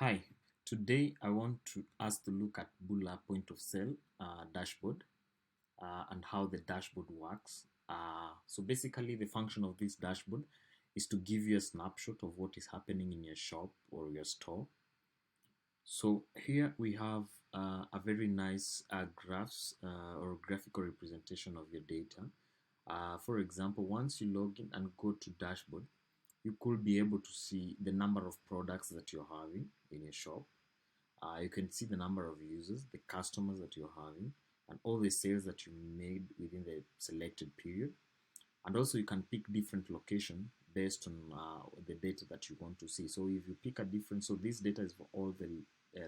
Hi, today I want us to look at Bulla Point of Sale dashboard and how the dashboard works. So basically the function of this dashboard is to give you a snapshot of what is happening in your shop or your store. So here we have a very nice graphs or graphical representation of your data. For example, once you log in and go to dashboard, you could be able to see the number of products that you're having in your shop. You can see the number of users, the customers that you're having, and all the sales that you made within the selected period. And also you can pick different location based on the data that you want to see. So if you pick a different, so this data is for all the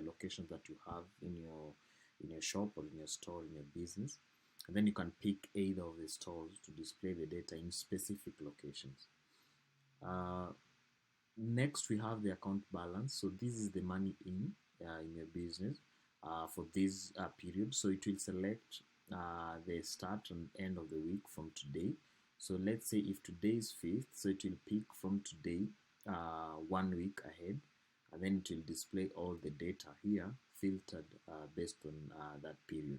locations that you have in your shop or in your store, in your business. And then you can pick either of the stores to display the data in specific locations. Next, we have the account balance. So this is the money in your business for this period. So it will select the start and end of the week from today. So let's say if today is 5th, so it will pick from today 1 week ahead, and then it will display all the data here filtered based on that period.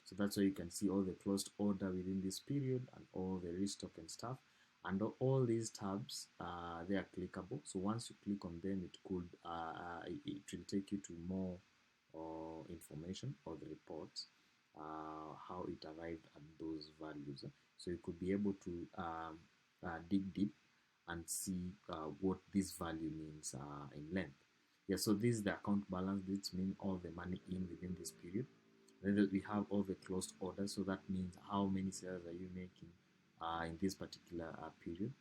So that's why you can see all the closed order within this period and all the restock and stuff. And all these tabs, they are clickable. So once you click on them, it will take you to more information or the reports, how it arrived at those values. So you could be able to dig deep and see what this value means in length. Yeah, so this is the account balance. This means all the money in within this period. Then we have all the closed orders. So that means how many sales are you making in this particular period.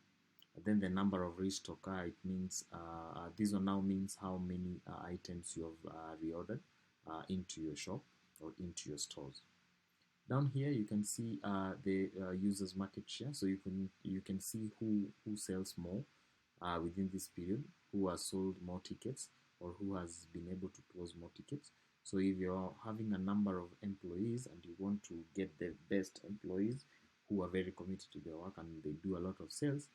Then the number of restock, it means this one now means how many items you have reordered into your shop or into your stores. Down here you can see the users market share. So you can see who sells more within this period, who has sold more tickets, or who has been able to close more tickets. So if you're having a number of employees and you want to get the best employees who are very committed to their work and they do a lot of sales,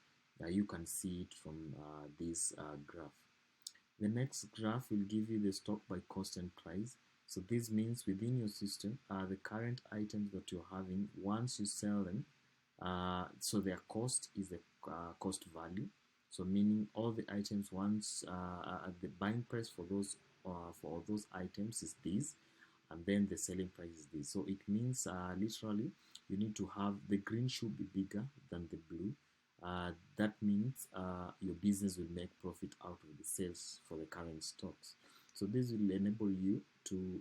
you can see it from this graph. The next graph will give you the stock by cost and price. So this means within your system, the current items that you're having, once you sell them, so their cost is the cost value. So meaning all the items once the buying price for all those items is this, and then the selling price is this. So it means literally you need to have the green should be bigger than the blue. That means your business will make profit out of the sales for the current stocks. So this will enable you to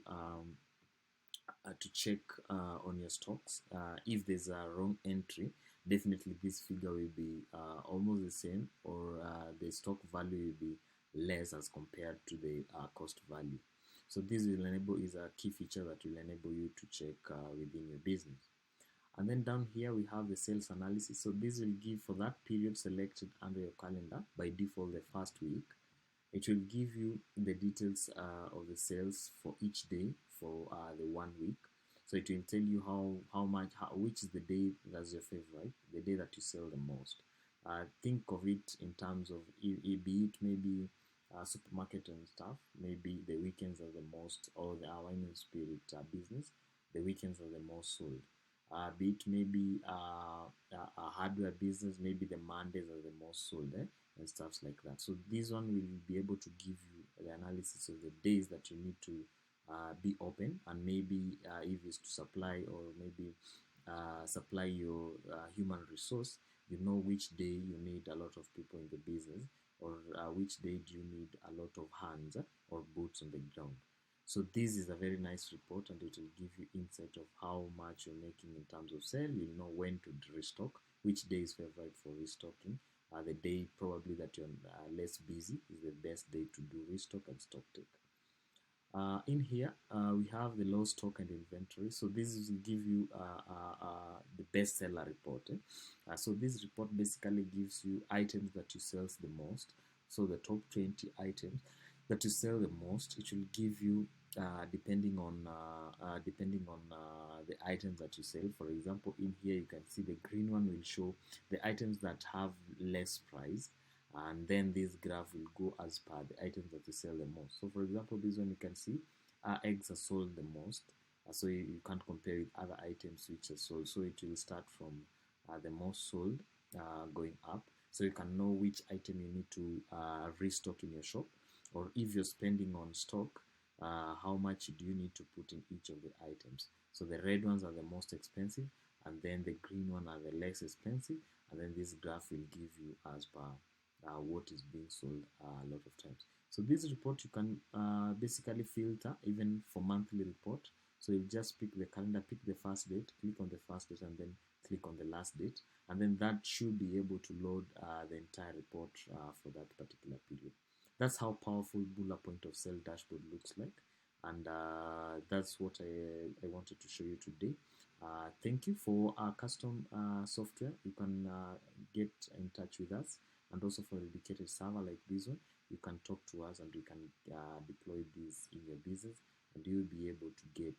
check on your stocks. If there's a wrong entry, definitely this figure will be almost the same, or the stock value will be less as compared to the cost value. So this will enable is a key feature that will enable you to check within your business. And then down here we have the sales analysis. So this will give for that period selected under your calendar, by default the first week. It will give you the details of the sales for each day for the 1 week. So it will tell you which is the day that's your favorite, the day that you sell the most. Think of it in terms of be it maybe supermarket and stuff. Maybe the weekends are the most, or the wine and spirit business, the weekends are the most sold. Be it maybe a hardware business, maybe the Mondays are the most sold, and stuff like that. So this one will be able to give you the analysis of the days that you need to be open, and maybe if it's to supply, or maybe supply your human resource, you know which day you need a lot of people in the business, or which day do you need a lot of hands or boots on the ground. So this is a very nice report, and it will give you insight of how much you're making in terms of sale. You'll know when to restock, which day is favorite for restocking. The day probably that you're less busy is the best day to do restock and stock take. In here, we have the low stock and inventory. So this will give you the best seller report. So this report basically gives you items that you sell the most. So the top 20 items that you sell the most, it will give you depending on the items that you sell. For example, in here you can see the green one will show the items that have less price, and then this graph will go as per the items that you sell the most. So for example, this one you can see eggs are sold the most, so you can't compare with other items which are sold. So it will start from the most sold going up, so you can know which item you need to restock in your shop, or if you're spending on stock, how much do you need to put in each of the items. So the red ones are the most expensive, and then the green one are the less expensive, and then this graph will give you as per what is being sold a lot of times. So this report you can basically filter even for monthly report. So you just pick the calendar, pick the first date, click on the first date, and then click on the last date, and then that should be able to load the entire report for that particular period. That's how powerful Bulla Point of Sale dashboard looks like, and that's what I wanted to show you today. Thank you. For our custom software, you can get in touch with us, and also for a dedicated server like this one, you can talk to us and we can deploy this in your business, and you'll be able to get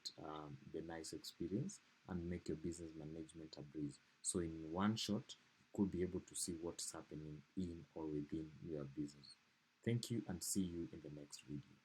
the nice experience and make your business management a breeze. So in one shot, you could be able to see what's happening in or within your business. Thank you, and see you in the next video.